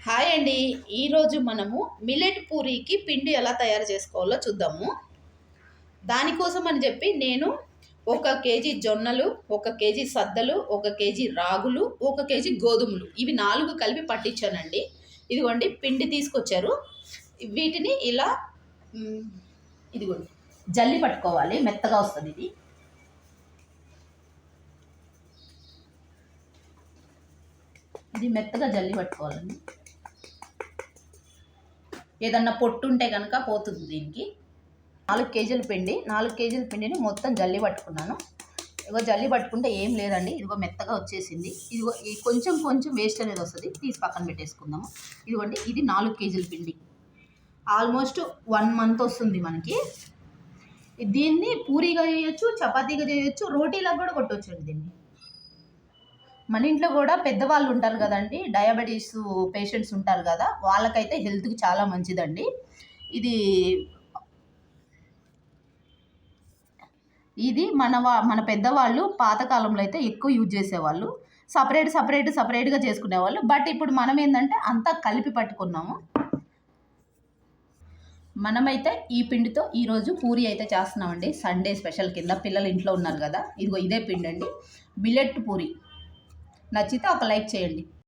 Hi అండి. ఈరోజు మనము మిల్లెట్ పూరీకి పిండి ఎలా తయారు చేసుకోవాలో చూద్దాము. దానికోసం అని చెప్పి నేను 1 కేజీ జొన్నలు, 1 కేజీ సద్దలు, 1 కేజీ రాగులు, 1 కేజీ గోధుమలు ఇవి 4 కలిపి పట్టించానండి. ఇదిగోండి పిండి తీసుకొచ్చారు. వీటిని ఇలా ఇదిగోండి జల్లి పట్టుకోవాలి, మెత్తగా వస్తుంది ఇది. ఇది మెత్తగా జల్లి పట్టుకోవాలండి. ఏదన్నా పొట్టు ఉంటే కనుక పోతుంది దీనికి. 4 కేజీల పిండి, 4 కేజీల పిండిని మొత్తం జల్లి పట్టుకున్నాను. ఇదిగో జల్లి పట్టుకుంటే ఏం లేదండి, ఇదిగో మెత్తగా వచ్చేసింది. ఇదిగో కొంచెం కొంచెం వేస్ట్ అనేది వస్తుంది, తీసి పక్కన పెట్టేసుకుందాము. ఇదిగోండి ఇది 4 కేజీల పిండి, ఆల్మోస్ట్ 1 మంత్ వస్తుంది మనకి. దీన్ని పూరీగా చేయొచ్చు, చపాతీగా చేయొచ్చు, రోటీలకు కూడా కొట్టవచ్చు దీన్ని. మన ఇంట్లో కూడా పెద్దవాళ్ళు ఉంటారు కదండి, డయాబెటీస్ పేషెంట్స్ ఉంటారు కదా, వాళ్ళకైతే హెల్త్కి చాలా మంచిదండి ఇది మన పెద్దవాళ్ళు పాతకాలంలో అయితే ఎక్కువ యూజ్ చేసేవాళ్ళు. సపరేట్గా చేసుకునేవాళ్ళు. బట్ ఇప్పుడు మనం ఏంటంటే అంతా కలిపి పట్టుకున్నాము. మనమైతే ఈ పిండితో ఈరోజు పూరీ అయితే చేస్తున్నామండి, సండే స్పెషల్ కింద. పిల్లలు ఇంట్లో ఉన్నారు కదా, ఇదిగో ఇదే పిండి అండి, మిల్లెట్ పూరీ. నచ్చితే ఒక లైక్ చేయండి.